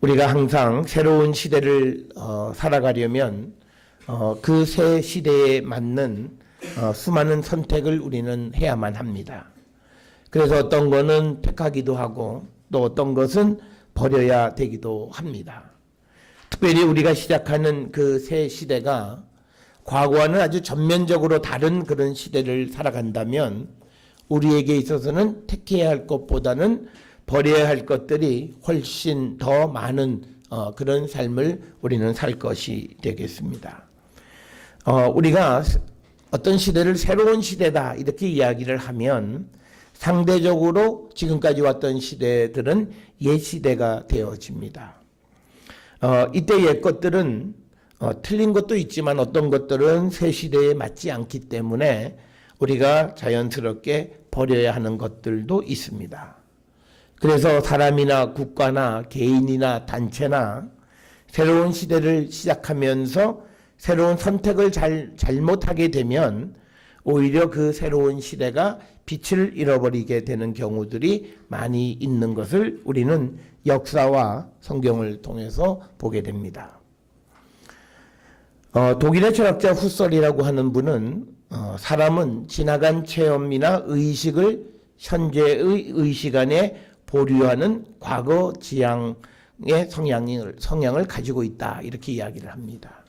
우리가 항상 새로운 시대를 살아가려면 그 새 시대에 맞는 수많은 선택을 우리는 해야만 합니다. 그래서 어떤 거는 택하기도 하고 또 어떤 것은 버려야 되기도 합니다. 특별히 우리가 시작하는 그 새 시대가 과거와는 아주 전면적으로 다른 그런 시대를 살아간다면 우리에게 있어서는 택해야 할 것보다는 버려야 할 것들이 훨씬 더 많은 그런 삶을 우리는 살 것이 되겠습니다. 우리가 어떤 시대를 새로운 시대다 이렇게 이야기를 하면 상대적으로 지금까지 왔던 시대들은 옛 시대가 되어집니다. 이때 옛 것들은 틀린 것도 있지만 어떤 것들은 새 시대에 맞지 않기 때문에 우리가 자연스럽게 버려야 하는 것들도 있습니다. 그래서 사람이나 국가나 개인이나 단체나 새로운 시대를 시작하면서 새로운 선택을 잘못하게 되면 오히려 그 새로운 시대가 빛을 잃어버리게 되는 경우들이 많이 있는 것을 우리는 역사와 성경을 통해서 보게 됩니다. 독일의 철학자 후설이라고 하는 분은 사람은 지나간 체험이나 의식을 현재의 의식 안에 보류하는 과거 지향의 성향을 가지고 있다 이렇게 이야기를 합니다.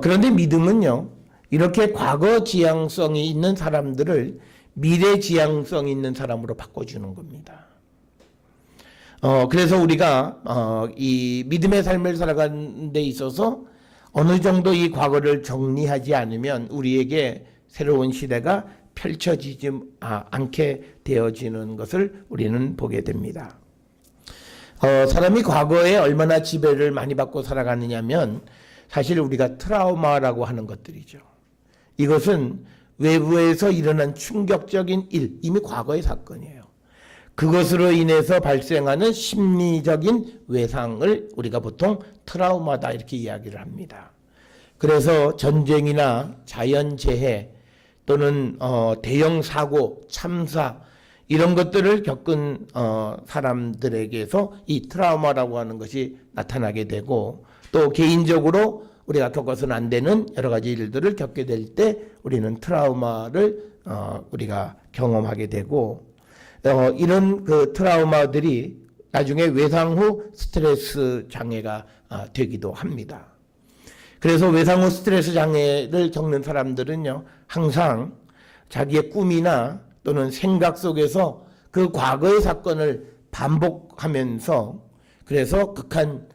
그런데 믿음은요, 이렇게 과거 지향성이 있는 사람들을 미래 지향성 있는 사람으로 바꿔주는 겁니다. 그래서 우리가 이 믿음의 삶을 살아가는 데 있어서 어느 정도 이 과거를 정리하지 않으면 우리에게 새로운 시대가 펼쳐지지 않게 되어지는 것을 우리는 보게 됩니다. 사람이 과거에 얼마나 지배를 많이 받고 살아가느냐면 사실 우리가 트라우마라고 하는 것들이죠. 이것은 외부에서 일어난 충격적인 일, 이미 과거의 사건이에요. 그것으로 인해서 발생하는 심리적인 외상을 우리가 보통 트라우마다 이렇게 이야기를 합니다. 그래서 전쟁이나 자연재해 또는 대형 사고, 참사 이런 것들을 겪은 사람들에게서 이 트라우마라고 하는 것이 나타나게 되고 또 개인적으로 우리가 겪어서는 안 되는 여러 가지 일들을 겪게 될 때 우리는 트라우마를 우리가 경험하게 되고 이런 그 트라우마들이 나중에 외상 후 스트레스 장애가 되기도 합니다. 그래서 외상 후 스트레스 장애를 겪는 사람들은요, 항상 자기의 꿈이나 또는 생각 속에서 그 과거의 사건을 반복하면서 그래서 극한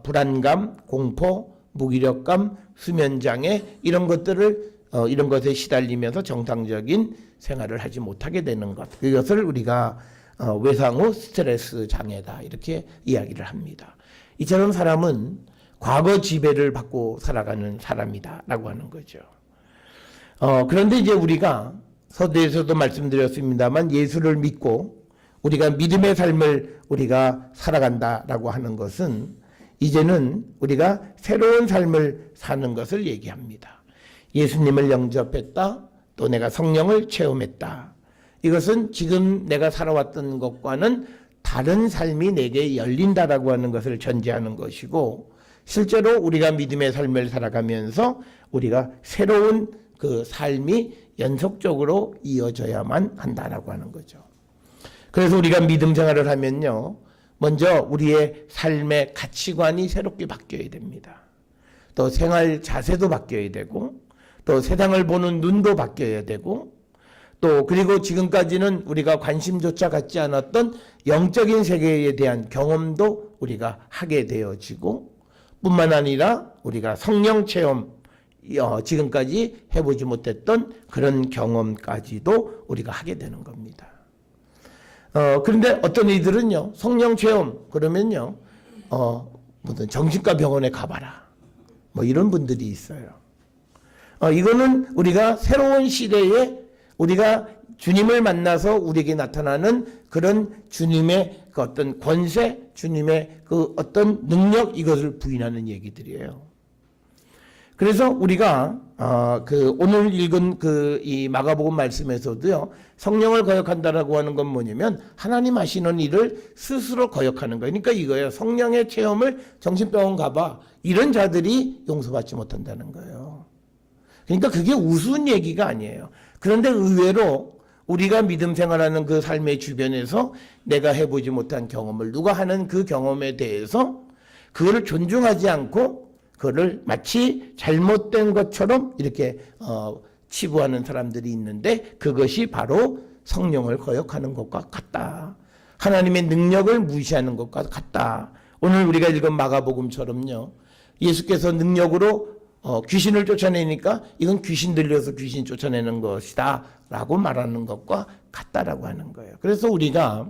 불안감, 공포, 무기력감, 수면장애 이런 것들을 이런 것에 시달리면서 정상적인 생활을 하지 못하게 되는 것. 이것을 우리가 외상 후 스트레스 장애다 이렇게 이야기를 합니다. 이처럼 사람은 과거 지배를 받고 살아가는 사람이다라고 하는 거죠. 그런데 이제 우리가 서두에서도 말씀드렸습니다만 예수를 믿고 우리가 믿음의 삶을 우리가 살아간다라고 하는 것은 이제는 우리가 새로운 삶을 사는 것을 얘기합니다. 예수님을 영접했다. 또 내가 성령을 체험했다. 이것은 지금 내가 살아왔던 것과는 다른 삶이 내게 열린다라고 하는 것을 전제하는 것이고 실제로 우리가 믿음의 삶을 살아가면서 우리가 새로운 그 삶이 연속적으로 이어져야만 한다라고 하는 거죠. 그래서 우리가 믿음 생활을 하면요, 먼저 우리의 삶의 가치관이 새롭게 바뀌어야 됩니다. 또 생활 자세도 바뀌어야 되고 또 세상을 보는 눈도 바뀌어야 되고 또 그리고 지금까지는 우리가 관심조차 갖지 않았던 영적인 세계에 대한 경험도 우리가 하게 되어지고 뿐만 아니라 우리가 성령 체험, 지금까지 해보지 못했던 그런 경험까지도 우리가 하게 되는 겁니다. 그런데 어떤 이들은요, 성령 체험 그러면요, 무슨 정신과 병원에 가봐라, 뭐 이런 분들이 있어요. 이거는 우리가 새로운 시대에 우리가 주님을 만나서 우리에게 나타나는 그런 주님의 그 어떤 권세, 주님의 그 어떤 능력 이것을 부인하는 얘기들이에요. 그래서 우리가 그 오늘 읽은 그 이 마가복음 말씀에서도요, 성령을 거역한다라고 하는 건 뭐냐면 하나님 하시는 일을 스스로 거역하는 거예요. 그러니까 이거예요. 성령의 체험을 정신병원 가봐, 이런 자들이 용서받지 못한다는 거예요. 그러니까 그게 우스운 얘기가 아니에요. 그런데 의외로 우리가 믿음 생활하는 그 삶의 주변에서 내가 해보지 못한 경험을 누가 하는 그 경험에 대해서 그거를 존중하지 않고 그거를 마치 잘못된 것처럼 이렇게 치부하는 사람들이 있는데, 그것이 바로 성령을 거역하는 것과 같다. 하나님의 능력을 무시하는 것과 같다. 오늘 우리가 읽은 마가복음처럼요, 예수께서 능력으로 귀신을 쫓아내니까 이건 귀신 들려서 귀신 쫓아내는 것이다 라고 말하는 것과 같다라고 하는 거예요. 그래서 우리가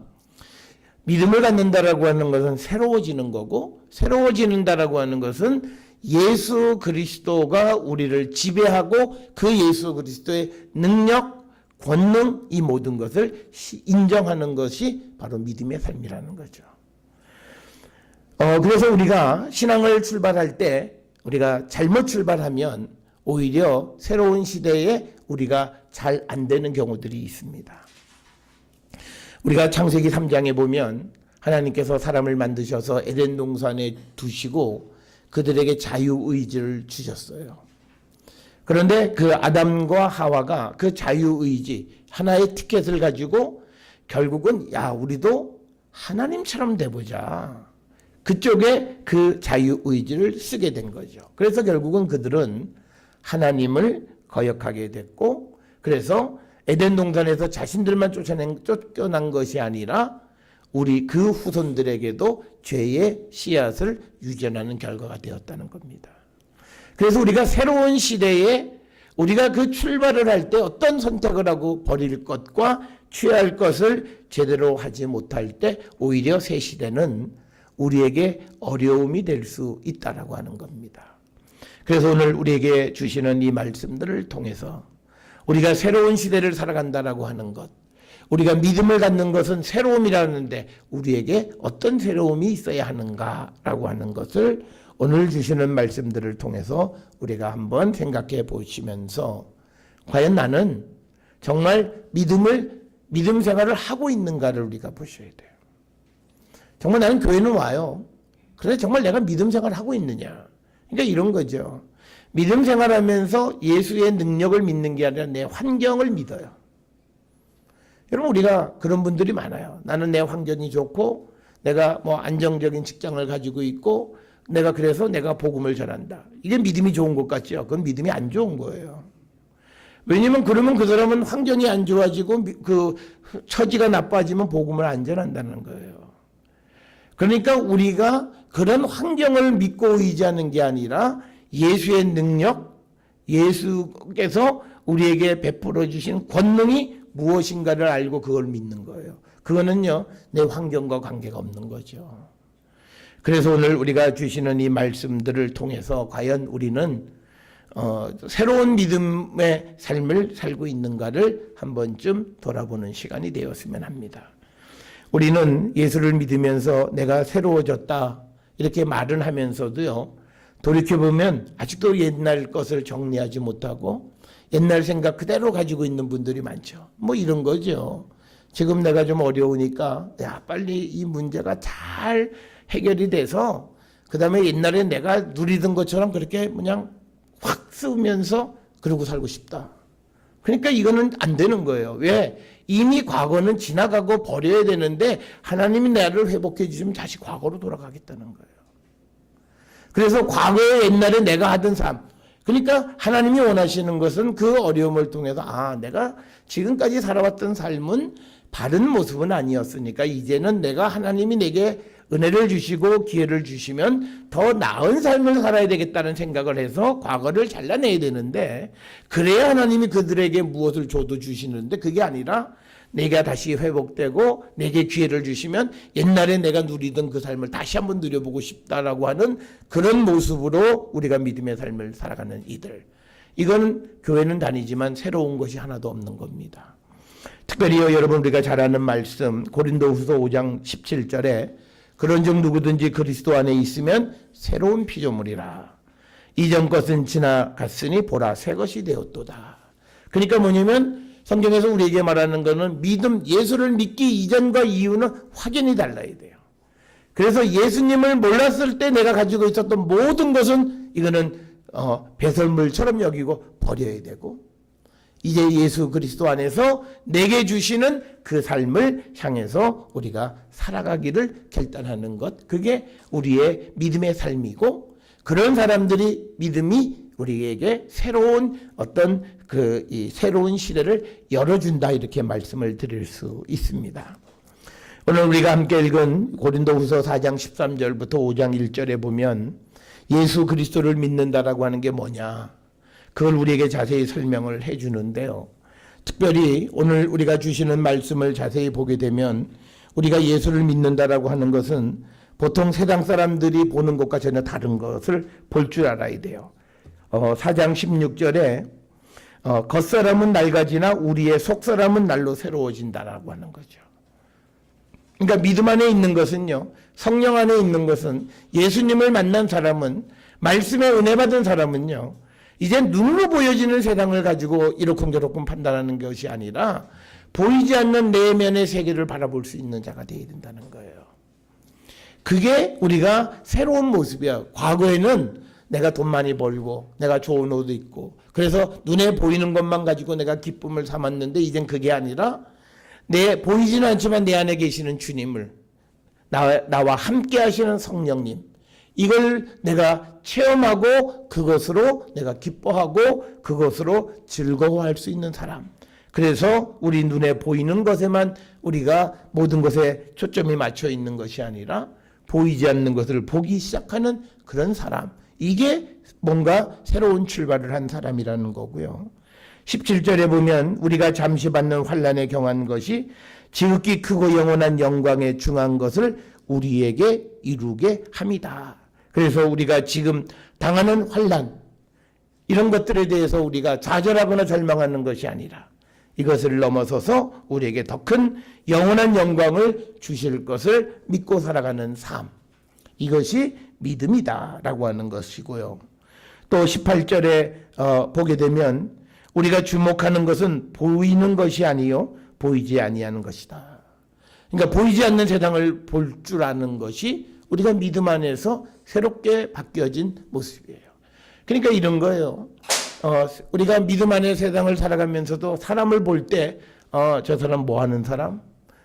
믿음을 갖는다라고 하는 것은 새로워지는 거고, 새로워지는다라고 하는 것은 예수 그리스도가 우리를 지배하고 그 예수 그리스도의 능력, 권능, 이 모든 것을 인정하는 것이 바로 믿음의 삶이라는 거죠. 그래서 우리가 신앙을 출발할 때 우리가 잘못 출발하면 오히려 새로운 시대에 우리가 잘 안 되는 경우들이 있습니다. 우리가 창세기 3장에 보면 하나님께서 사람을 만드셔서 에덴 동산에 두시고 그들에게 자유의지를 주셨어요. 그런데 그 아담과 하와가 그 자유의지, 하나의 티켓을 가지고 결국은 우리도 하나님처럼 돼보자, 그쪽에 그 자유의지를 쓰게 된 거죠. 그래서 결국은 그들은 하나님을 거역하게 됐고, 그래서 에덴 동산에서 자신들만 쫓겨난 것이 아니라 우리 그 후손들에게도 죄의 씨앗을 유전하는 결과가 되었다는 겁니다. 그래서 우리가 새로운 시대에 우리가 그 출발을 할 때 어떤 선택을 하고 버릴 것과 취할 것을 제대로 하지 못할 때 오히려 새 시대는 우리에게 어려움이 될 수 있다라고 하는 겁니다. 그래서 오늘 우리에게 주시는 이 말씀들을 통해서 우리가 새로운 시대를 살아간다라고 하는 것, 우리가 믿음을 갖는 것은 새로움이라는데 우리에게 어떤 새로움이 있어야 하는가라고 하는 것을 오늘 주시는 말씀들을 통해서 우리가 한번 생각해 보시면서, 과연 나는 정말 믿음 생활을 하고 있는가를 우리가 보셔야 돼요. 정말 나는 교회는 와요. 그런데 정말 내가 믿음 생활을 하고 있느냐. 그러니까 이런 거죠. 믿음 생활하면서 예수의 능력을 믿는 게 아니라 내 환경을 믿어요. 여러분, 우리가 그런 분들이 많아요. 나는 내 환경이 좋고 내가 뭐 안정적인 직장을 가지고 있고 그래서 내가 복음을 전한다. 이게 믿음이 좋은 것 같죠? 그건 믿음이 안 좋은 거예요. 왜냐면 그러면 그 사람은 환경이 안 좋아지고 그 처지가 나빠지면 복음을 안 전한다는 거예요. 그러니까 우리가 그런 환경을 믿고 의지하는 게 아니라 예수의 능력, 예수께서 우리에게 베풀어 주신 권능이 무엇인가를 알고 그걸 믿는 거예요. 그거는요, 내 환경과 관계가 없는 거죠. 그래서 오늘 우리가 주시는 이 말씀들을 통해서 과연 우리는 새로운 믿음의 삶을 살고 있는가를 한 번쯤 돌아보는 시간이 되었으면 합니다. 우리는 예수를 믿으면서 내가 새로워졌다 이렇게 말은 하면서도요, 돌이켜보면 아직도 옛날 것을 정리하지 못하고 옛날 생각 그대로 가지고 있는 분들이 많죠. 뭐 이런 거죠. 지금 내가 좀 어려우니까 빨리 이 문제가 잘 해결이 돼서 그 다음에 옛날에 내가 누리던 것처럼 그렇게 그냥 확 쓰면서 그러고 살고 싶다. 그러니까 이거는 안 되는 거예요. 왜? 이미 과거는 지나가고 버려야 되는데 하나님이 나를 회복해 주시면 다시 과거로 돌아가겠다는 거예요. 그래서 과거에 옛날에 내가 하던 삶, 그러니까 하나님이 원하시는 것은 그 어려움을 통해서 내가 지금까지 살아왔던 삶은 바른 모습은 아니었으니까 이제는 내가 하나님이 내게 은혜를 주시고 기회를 주시면 더 나은 삶을 살아야 되겠다는 생각을 해서 과거를 잘라내야 되는데, 그래야 하나님이 그들에게 무엇을 줘도 주시는데 그게 아니라 내가 다시 회복되고 내게 기회를 주시면 옛날에 내가 누리던 그 삶을 다시 한번 누려보고 싶다라고 하는 그런 모습으로 우리가 믿음의 삶을 살아가는 이들, 이건 교회는 다니지만 새로운 것이 하나도 없는 겁니다. 특별히 여러분 우리가 잘 아는 말씀 고린도후서 5장 17절에 그런즉 누구든지 그리스도 안에 있으면 새로운 피조물이라. 이전 것은 지나갔으니 보라 새 것이 되었도다. 그러니까 뭐냐면 성경에서 우리에게 말하는 것은 믿음, 예수를 믿기 이전과 이후는 확연히 달라야 돼요. 그래서 예수님을 몰랐을 때 내가 가지고 있었던 모든 것은 이거는 배설물처럼 여기고 버려야 되고, 이제 예수 그리스도 안에서 내게 주시는 그 삶을 향해서 우리가 살아가기를 결단하는 것, 그게 우리의 믿음의 삶이고, 그런 사람들이 믿음이 우리에게 새로운 어떤 이 새로운 시대를 열어준다, 이렇게 말씀을 드릴 수 있습니다. 오늘 우리가 함께 읽은 고린도후서 4장 13절부터 5장 1절에 보면 예수 그리스도를 믿는다라고 하는 게 뭐냐, 그걸 우리에게 자세히 설명을 해 주는데요. 특별히 오늘 우리가 주시는 말씀을 자세히 보게 되면 우리가 예수를 믿는다라고 하는 것은 보통 세상 사람들이 보는 것과 전혀 다른 것을 볼 줄 알아야 돼요. 4장 16절에 겉사람은 낡아지나 우리의 속사람은 날로 새로워진다라고 하는 거죠. 그러니까 믿음 안에 있는 것은요, 성령 안에 있는 것은, 예수님을 만난 사람은, 말씀에 은혜 받은 사람은요, 이제 눈으로 보여지는 세상을 가지고 이러쿵저러쿵 판단하는 것이 아니라 보이지 않는 내면의 세계를 바라볼 수 있는 자가 되어야 된다는 거예요. 그게 우리가 새로운 모습이야. 과거에는 내가 돈 많이 벌고 내가 좋은 옷 입고 그래서 눈에 보이는 것만 가지고 내가 기쁨을 삼았는데, 이젠 그게 아니라 보이지는 않지만 내 안에 계시는 주님을, 나와 함께 하시는 성령님, 이걸 내가 체험하고 그것으로 내가 기뻐하고 그것으로 즐거워할 수 있는 사람. 그래서 우리 눈에 보이는 것에만 우리가 모든 것에 초점이 맞춰 있는 것이 아니라 보이지 않는 것을 보기 시작하는 그런 사람, 이게 뭔가 새로운 출발을 한 사람이라는 거고요. 17절에 보면 우리가 잠시 받는 환난에 경한 것이 지극히 크고 영원한 영광에 중한 것을 우리에게 이루게 함이다. 그래서 우리가 지금 당하는 환난, 이런 것들에 대해서 우리가 좌절하거나 절망하는 것이 아니라 이것을 넘어서서 우리에게 더 큰 영원한 영광을 주실 것을 믿고 살아가는 삶, 이것이 믿음이다라고 하는 것이고요. 또 18절에 보게 되면 우리가 주목하는 것은 보이는 것이 아니요 보이지 아니하는 것이다. 그러니까 보이지 않는 세상을 볼 줄 아는 것이 우리가 믿음 안에서 새롭게 바뀌어진 모습이에요. 그러니까 이런 거예요. 우리가 믿음 안에 세상을 살아가면서도 사람을 볼 때 저 사람 뭐 하는 사람?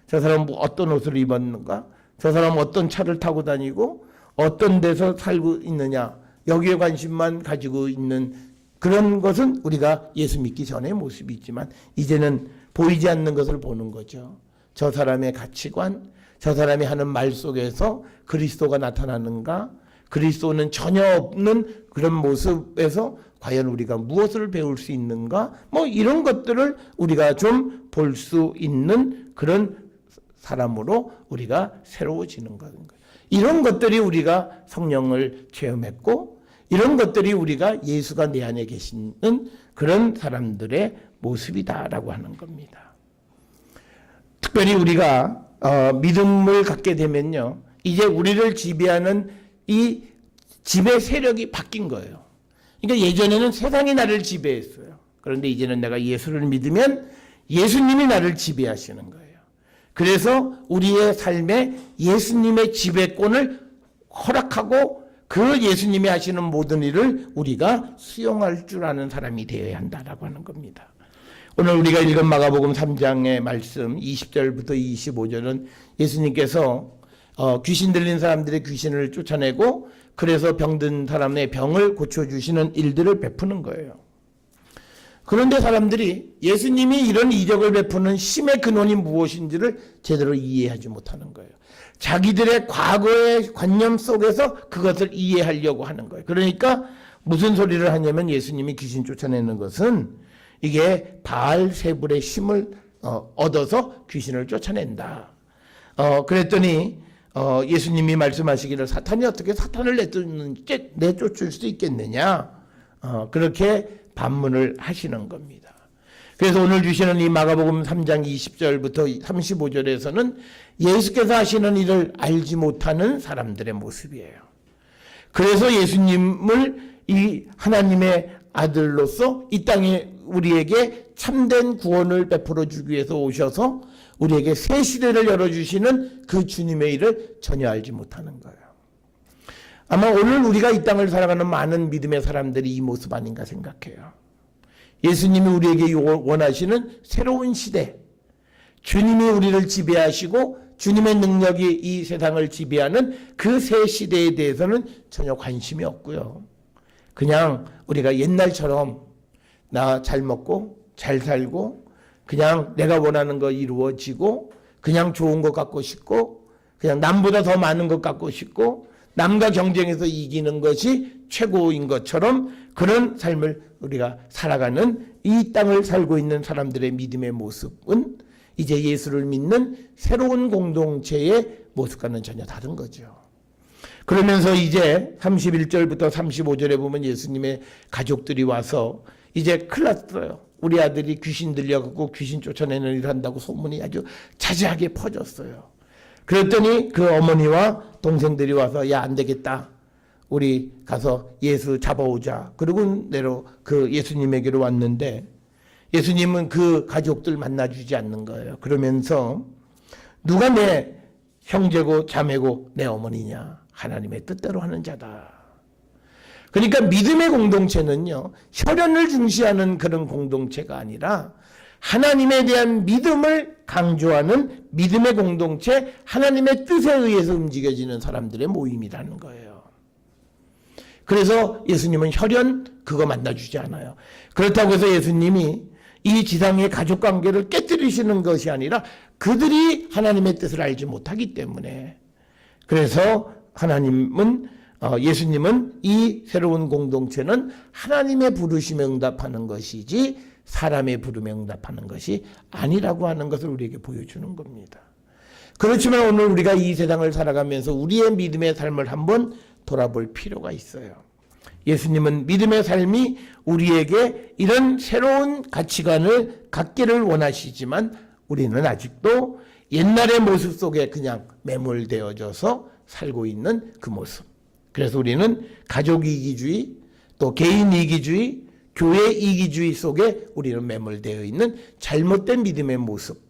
저 사람 뭐 어떤 옷을 입었는가? 저 사람 어떤 차를 타고 다니고 어떤 데서 살고 있느냐? 여기에 관심만 가지고 있는 그런 것은 우리가 예수 믿기 전의 모습이 있지만, 이제는 보이지 않는 것을 보는 거죠. 저 사람의 가치관, 저 사람이 하는 말 속에서 그리스도가 나타나는가? 그리스도는 전혀 없는 그런 모습에서 과연 우리가 무엇을 배울 수 있는가? 뭐 이런 것들을 우리가 좀 볼 수 있는 그런 사람으로 우리가 새로워지는 거예요. 이런 것들이 우리가 성령을 체험했고, 이런 것들이 우리가 예수가 내 안에 계시는 그런 사람들의 모습이다라고 하는 겁니다. 특별히 우리가 믿음을 갖게 되면요, 이제 우리를 지배하는 이 지배 세력이 바뀐 거예요. 그러니까 예전에는 세상이 나를 지배했어요. 그런데 이제는 내가 예수를 믿으면 예수님이 나를 지배하시는 거예요. 그래서 우리의 삶에 예수님의 지배권을 허락하고 그 예수님이 하시는 모든 일을 우리가 수용할 줄 아는 사람이 되어야 한다라고 하는 겁니다. 오늘 우리가 읽은 마가복음 3장의 말씀 20절부터 25절은 예수님께서 귀신 들린 사람들의 귀신을 쫓아내고 그래서 병든 사람의 병을 고쳐주시는 일들을 베푸는 거예요. 그런데 사람들이 예수님이 이런 이적을 베푸는 심의 근원이 무엇인지를 제대로 이해하지 못하는 거예요. 자기들의 과거의 관념 속에서 그것을 이해하려고 하는 거예요. 그러니까 무슨 소리를 하냐면 예수님이 귀신 쫓아내는 것은 이게 바알세불의 힘을 얻어서 귀신을 쫓아낸다. 그랬더니 예수님이 말씀하시기를 사탄이 어떻게 사탄을 내쫓을 수 있겠느냐, 그렇게 반문을 하시는 겁니다. 그래서 오늘 주시는 이 마가복음 3장 20절부터 35절에서는 예수께서 하시는 일을 알지 못하는 사람들의 모습이에요. 그래서 예수님을 이 하나님의 아들로서 이 땅에 우리에게 참된 구원을 베풀어 주기 위해서 오셔서 우리에게 새 시대를 열어주시는 그 주님의 일을 전혀 알지 못하는 거예요. 아마 오늘 우리가 이 땅을 살아가는 많은 믿음의 사람들이 이 모습 아닌가 생각해요. 예수님이 우리에게 원하시는 새로운 시대, 주님이 우리를 지배하시고 주님의 능력이 이 세상을 지배하는 그 새 시대에 대해서는 전혀 관심이 없고요. 그냥 우리가 옛날처럼 나 잘 먹고 잘 살고 그냥 내가 원하는 거 이루어지고 그냥 좋은 것 갖고 싶고 그냥 남보다 더 많은 것 갖고 싶고 남과 경쟁해서 이기는 것이 최고인 것처럼 그런 삶을 우리가 살아가는 이 땅을 살고 있는 사람들의 믿음의 모습은 이제 예수를 믿는 새로운 공동체의 모습과는 전혀 다른 거죠. 그러면서 이제 31절부터 35절에 보면 예수님의 가족들이 와서 이제 큰일 났어요. 우리 아들이 귀신 들려갖고 귀신 쫓아내는 일을 한다고 소문이 아주 자세하게 퍼졌어요. 그랬더니 그 어머니와 동생들이 와서 야, 안 되겠다. 우리 가서 예수 잡아오자. 그러고 내려 그 예수님에게로 왔는데 예수님은 그 가족들 만나주지 않는 거예요. 그러면서 누가 내 형제고 자매고 내 어머니냐? 하나님의 뜻대로 하는 자다. 그러니까 믿음의 공동체는요, 혈연을 중시하는 그런 공동체가 아니라 하나님에 대한 믿음을 강조하는 믿음의 공동체, 하나님의 뜻에 의해서 움직여지는 사람들의 모임이라는 거예요. 그래서 예수님은 혈연 그거 만나주지 않아요. 그렇다고 해서 예수님이 이 지상의 가족관계를 깨뜨리시는 것이 아니라 그들이 하나님의 뜻을 알지 못하기 때문에, 그래서 예수님은 이 새로운 공동체는 하나님의 부르심에 응답하는 것이지 사람의 부름에 응답하는 것이 아니라고 하는 것을 우리에게 보여주는 겁니다. 그렇지만 오늘 우리가 이 세상을 살아가면서 우리의 믿음의 삶을 한번 돌아볼 필요가 있어요. 예수님은 믿음의 삶이 우리에게 이런 새로운 가치관을 갖기를 원하시지만 우리는 아직도 옛날의 모습 속에 그냥 매몰되어져서 살고 있는 그 모습. 그래서 우리는 가족 이기주의, 또 개인 이기주의, 교회 이기주의 속에 우리는 매몰되어 있는 잘못된 믿음의 모습.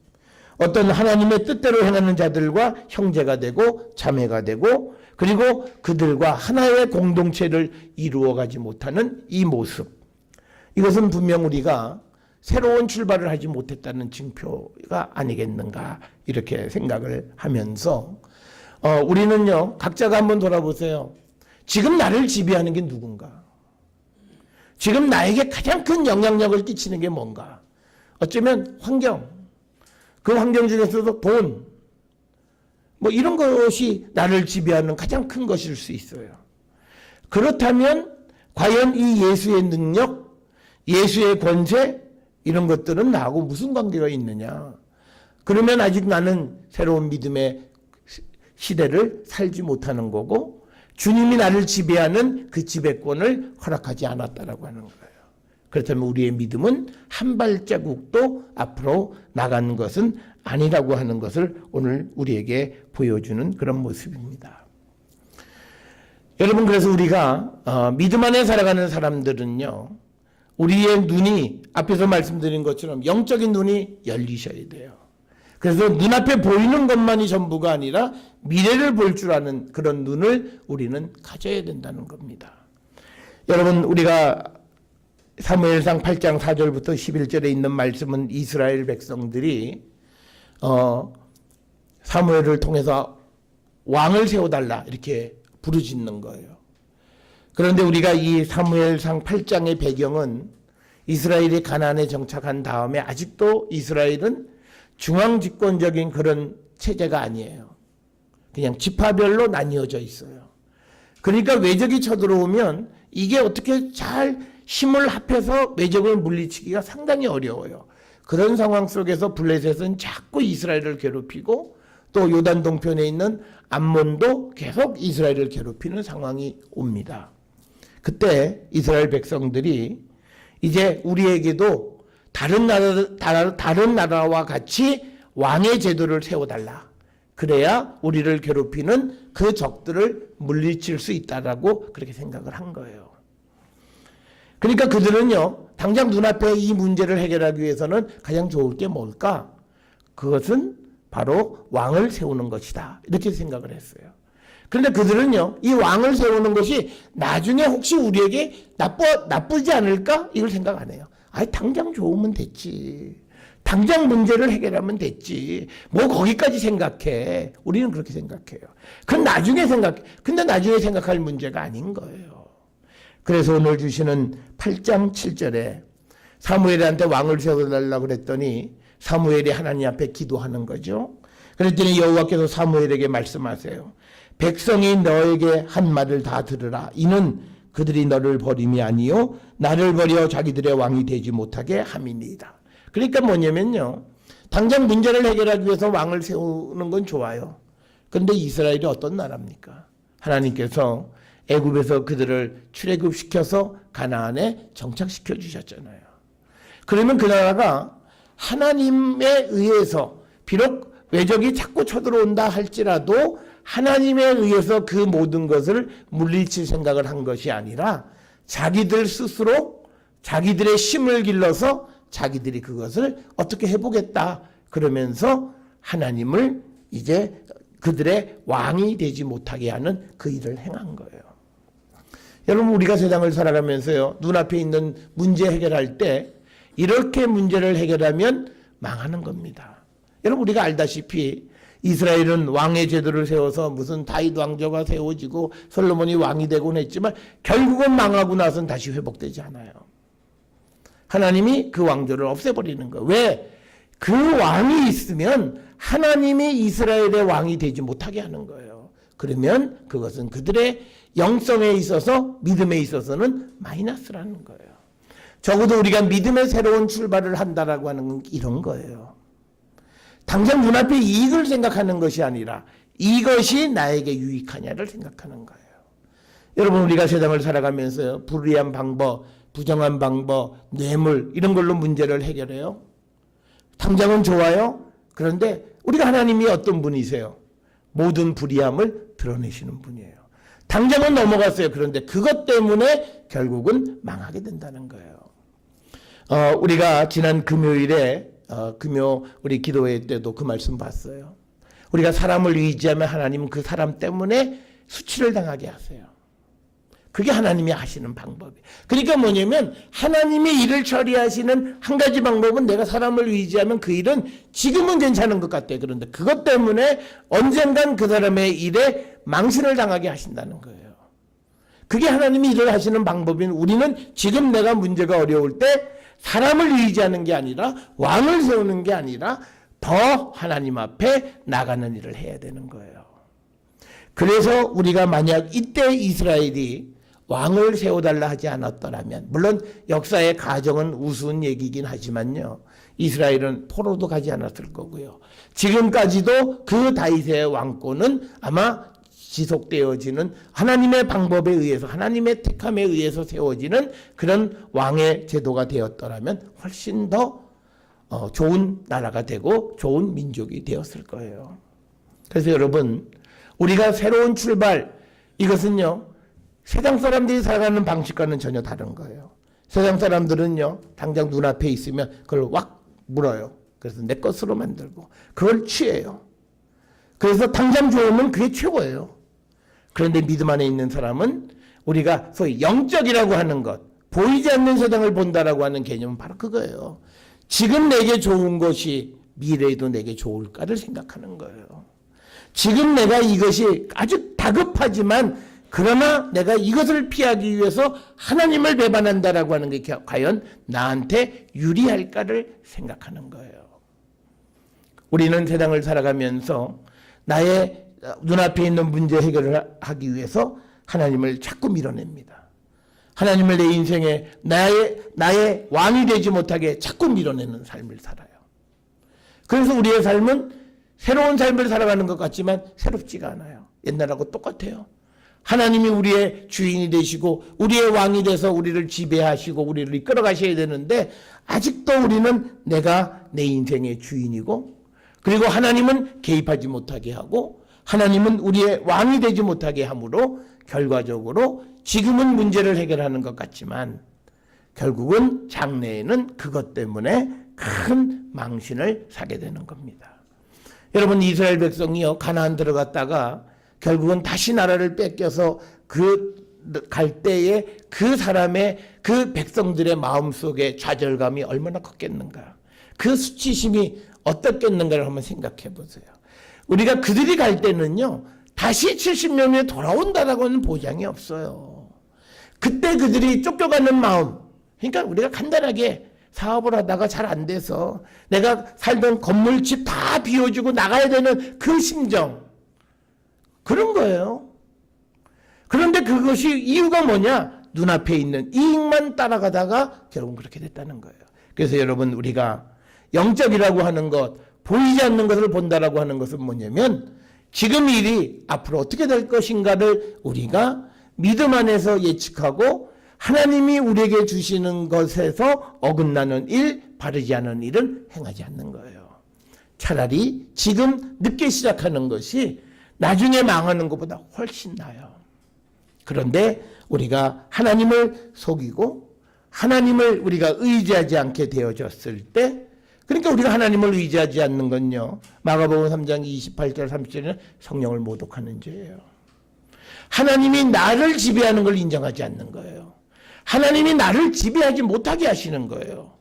어떤 하나님의 뜻대로 행하는 자들과 형제가 되고 자매가 되고 그리고 그들과 하나의 공동체를 이루어가지 못하는 이 모습. 이것은 분명 우리가 새로운 출발을 하지 못했다는 징표가 아니겠는가 이렇게 생각을 하면서 우리는요, 각자가 한번 돌아보세요. 지금 나를 지배하는 게 누군가? 지금 나에게 가장 큰 영향력을 끼치는 게 뭔가? 어쩌면 환경, 그 환경 중에서도 돈, 뭐 이런 것이 나를 지배하는 가장 큰 것일 수 있어요. 그렇다면 과연 이 예수의 능력, 예수의 권세 이런 것들은 나하고 무슨 관계가 있느냐? 그러면 아직 나는 새로운 믿음의 시대를 살지 못하는 거고 주님이 나를 지배하는 그 지배권을 허락하지 않았다라고 하는 거예요. 그렇다면 우리의 믿음은 한 발자국도 앞으로 나가는 것은 아니라고 하는 것을 오늘 우리에게 보여주는 그런 모습입니다. 여러분, 그래서 우리가 믿음 안에 살아가는 사람들은요, 우리의 눈이 앞에서 말씀드린 것처럼 영적인 눈이 열리셔야 돼요. 그래서 눈앞에 보이는 것만이 전부가 아니라 미래를 볼 줄 아는 그런 눈을 우리는 가져야 된다는 겁니다. 여러분, 우리가 사무엘상 8장 4절부터 11절에 있는 말씀은 이스라엘 백성들이 사무엘을 통해서 왕을 세워달라 이렇게 부르짖는 거예요. 그런데 우리가 이 사무엘상 8장의 배경은 이스라엘이 가나안에 정착한 다음에 아직도 이스라엘은 중앙집권적인 그런 체제가 아니에요. 그냥 지파별로 나뉘어져 있어요. 그러니까 외적이 쳐들어오면 이게 어떻게 잘 힘을 합해서 외적을 물리치기가 상당히 어려워요. 그런 상황 속에서 블레셋은 자꾸 이스라엘을 괴롭히고 또 요단 동편에 있는 암몬도 계속 이스라엘을 괴롭히는 상황이 옵니다. 그때 이스라엘 백성들이 이제 우리에게도 다른 나라와 같이 왕의 제도를 세워달라. 그래야 우리를 괴롭히는 그 적들을 물리칠 수 있다라고 그렇게 생각을 한 거예요. 그러니까 그들은요, 당장 눈앞에 이 문제를 해결하기 위해서는 가장 좋을 게 뭘까? 그것은 바로 왕을 세우는 것이다. 이렇게 생각을 했어요. 그런데 그들은요, 이 왕을 세우는 것이 나중에 혹시 우리에게 나쁘지 않을까? 이걸 생각 안 해요. 아니, 당장 좋으면 됐지. 당장 문제를 해결하면 됐지. 뭐 거기까지 생각해. 우리는 그렇게 생각해요. 그건 나중에 생각해. 근데 나중에 생각할 문제가 아닌 거예요. 그래서 오늘 주시는 8장 7절에 사무엘한테 왕을 세워달라고 그랬더니 사무엘이 하나님 앞에 기도하는 거죠. 그랬더니 여호와께서 사무엘에게 말씀하세요. 백성이 너에게 한 말을 다 들으라. 이는 그들이 너를 버림이 아니요 나를 버려 자기들의 왕이 되지 못하게 함이니이다. 그러니까 뭐냐면요, 당장 문제를 해결하기 위해서 왕을 세우는 건 좋아요. 그런데 이스라엘이 어떤 나라입니까? 하나님께서 애굽에서 그들을 출애굽시켜서 가나안에 정착시켜 주셨잖아요. 그러면 그 나라가 하나님에 의해서 비록 외적이 자꾸 쳐들어온다 할지라도 하나님에 의해서 그 모든 것을 물리칠 생각을 한 것이 아니라 자기들 스스로 자기들의 힘을 길러서 자기들이 그것을 어떻게 해보겠다 그러면서 하나님을 이제 그들의 왕이 되지 못하게 하는 그 일을 행한 거예요. 여러분, 우리가 세상을 살아가면서요, 눈앞에 있는 문제 해결할 때 이렇게 문제를 해결하면 망하는 겁니다. 여러분, 우리가 알다시피 이스라엘은 왕의 제도를 세워서 무슨 다윗 왕조가 세워지고 솔로몬이 왕이 되곤 했지만 결국은 망하고 나서는 다시 회복되지 않아요. 하나님이 그 왕조를 없애버리는 거예요. 왜? 그 왕이 있으면 하나님이 이스라엘의 왕이 되지 못하게 하는 거예요. 그러면 그것은 그들의 영성에 있어서, 믿음에 있어서는 마이너스라는 거예요. 적어도 우리가 믿음의 새로운 출발을 한다라고 하는 건 이런 거예요. 당장 눈앞에 이익을 생각하는 것이 아니라 이것이 나에게 유익하냐를 생각하는 거예요. 여러분, 우리가 세상을 살아가면서요, 불리한 방법, 부정한 방법, 뇌물 이런 걸로 문제를 해결해요. 당장은 좋아요. 그런데 우리가 하나님이 어떤 분이세요? 모든 불의함을 드러내시는 분이에요. 당장은 넘어갔어요. 그런데 그것 때문에 결국은 망하게 된다는 거예요. 우리가 지난 금요일에 금요 우리 기도회 때도 그 말씀 봤어요. 우리가 사람을 의지하면 하나님은 그 사람 때문에 수치를 당하게 하세요. 그게 하나님이 하시는 방법이에요. 그러니까 뭐냐면 하나님이 일을 처리하시는 한 가지 방법은 내가 사람을 의지하면 그 일은 지금은 괜찮은 것 같아요. 그런데 그것 때문에 언젠간 그 사람의 일에 망신을 당하게 하신다는 거예요. 그게 하나님이 일을 하시는 방법인, 우리는 지금 내가 문제가 어려울 때 사람을 의지하는 게 아니라 왕을 세우는 게 아니라 더 하나님 앞에 나가는 일을 해야 되는 거예요. 그래서 우리가 만약 이때 이스라엘이 왕을 세워달라 하지 않았더라면, 물론 역사의 가정은 우스운 얘기긴 하지만요, 이스라엘은 포로도 가지 않았을 거고요. 지금까지도 그 다윗의 왕권은 아마 지속되어지는 하나님의 방법에 의해서, 하나님의 택함에 의해서 세워지는 그런 왕의 제도가 되었더라면 훨씬 더 좋은 나라가 되고 좋은 민족이 되었을 거예요. 그래서 여러분, 우리가 새로운 출발, 이것은요, 세상 사람들이 살아가는 방식과는 전혀 다른 거예요. 세상 사람들은요, 당장 눈앞에 있으면 그걸 확 물어요. 그래서 내 것으로 만들고 그걸 취해요. 그래서 당장 좋으면 그게 최고예요. 그런데 믿음 안에 있는 사람은 우리가 소위 영적이라고 하는 것, 보이지 않는 세상을 본다라고 하는 개념은 바로 그거예요. 지금 내게 좋은 것이 미래에도 내게 좋을까를 생각하는 거예요. 지금 내가 이것이 아주 다급하지만 그러나 내가 이것을 피하기 위해서 하나님을 배반한다라고 하는 게 과연 나한테 유리할까를 생각하는 거예요. 우리는 세상을 살아가면서 나의 눈앞에 있는 문제 해결을 하기 위해서 하나님을 자꾸 밀어냅니다. 하나님을 내 인생에 나의 왕이 되지 못하게 자꾸 밀어내는 삶을 살아요. 그래서 우리의 삶은 새로운 삶을 살아가는 것 같지만 새롭지가 않아요. 옛날하고 똑같아요. 하나님이 우리의 주인이 되시고 우리의 왕이 돼서 우리를 지배하시고 우리를 이끌어 가셔야 되는데 아직도 우리는 내가 내 인생의 주인이고, 그리고 하나님은 개입하지 못하게 하고 하나님은 우리의 왕이 되지 못하게 함으로 결과적으로 지금은 문제를 해결하는 것 같지만 결국은 장래에는 그것 때문에 큰 망신을 사게 되는 겁니다. 여러분, 이스라엘 백성이요, 가나안 들어갔다가 결국은 다시 나라를 뺏겨서 갈 때에 그 사람의, 그 백성들의 마음속에 좌절감이 얼마나 컸겠는가, 그 수치심이 어떻겠는가를 한번 생각해 보세요. 우리가 그들이 갈 때는요, 다시 70년에 돌아온다라고는 보장이 없어요. 그때 그들이 쫓겨가는 마음, 그러니까 우리가 간단하게 사업을 하다가 잘 안 돼서 내가 살던 건물, 집 다 비워주고 나가야 되는 그 심정, 그런 거예요. 그런데 그것이 이유가 뭐냐? 눈앞에 있는 이익만 따라가다가 결국은 그렇게 됐다는 거예요. 그래서 여러분, 우리가 영적이라고 하는 것, 보이지 않는 것을 본다라고 하는 것은 뭐냐면 지금 일이 앞으로 어떻게 될 것인가를 우리가 믿음 안에서 예측하고 하나님이 우리에게 주시는 것에서 어긋나는 일, 바르지 않은 일을 행하지 않는 거예요. 차라리 지금 늦게 시작하는 것이 나중에 망하는 것보다 훨씬 나아요. 그런데 우리가 하나님을 속이고 하나님을 우리가 의지하지 않게 되어졌을 때, 그러니까 우리가 하나님을 의지하지 않는 건요, 마가복음 3장 28절 30절에는 성령을 모독하는 죄예요. 하나님이 나를 지배하는 걸 인정하지 않는 거예요. 하나님이 나를 지배하지 못하게 하시는 거예요.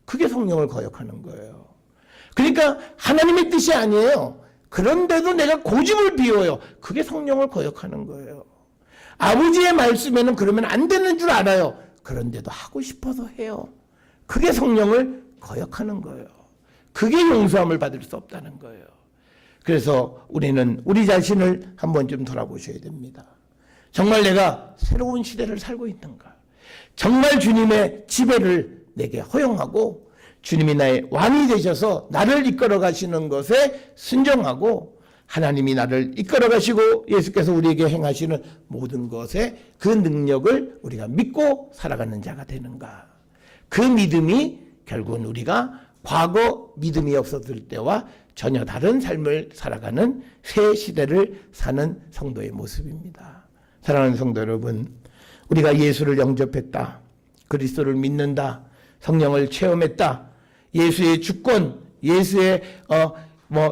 그게 성령을 거역하는 거예요. 그러니까 하나님의 뜻이 아니에요. 그런데도 내가 고집을 피워요. 그게 성령을 거역하는 거예요. 아버지의 말씀에는 그러면 안 되는 줄 알아요. 그런데도 하고 싶어서 해요. 그게 성령을 거역하는 거예요. 그게 용서함을 받을 수 없다는 거예요. 그래서 우리는 우리 자신을 한번 좀 돌아보셔야 됩니다. 정말 내가 새로운 시대를 살고 있는가? 정말 주님의 지배를 내게 허용하고 주님이 나의 왕이 되셔서 나를 이끌어 가시는 것에 순종하고 하나님이 나를 이끌어 가시고 예수께서 우리에게 행하시는 모든 것에 그 능력을 우리가 믿고 살아가는 자가 되는가? 그 믿음이 결국은 우리가 과거 믿음이 없었을 때와 전혀 다른 삶을 살아가는 새 시대를 사는 성도의 모습입니다. 사랑하는 성도 여러분, 우리가 예수를 영접했다, 그리스도를 믿는다, 성령을 체험했다, 예수의 주권, 예수의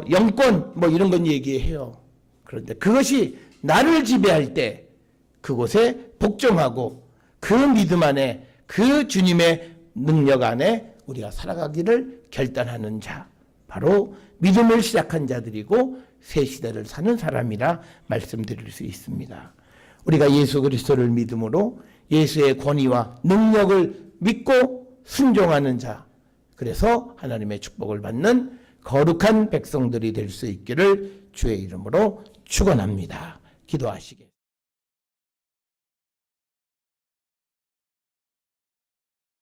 영권, 이런 건 얘기해요. 그런데 그것이 나를 지배할 때 그곳에 복종하고 그 믿음 안에, 그 주님의 능력 안에 우리가 살아가기를 결단하는 자, 바로 믿음을 시작한 자들이고 새 시대를 사는 사람이라 말씀드릴 수 있습니다. 우리가 예수 그리스도를 믿음으로 예수의 권위와 능력을 믿고 순종하는 자, 그래서 하나님의 축복을 받는 거룩한 백성들이 될 수 있기를 주의 이름으로 축원합니다. 기도하시겠습니다.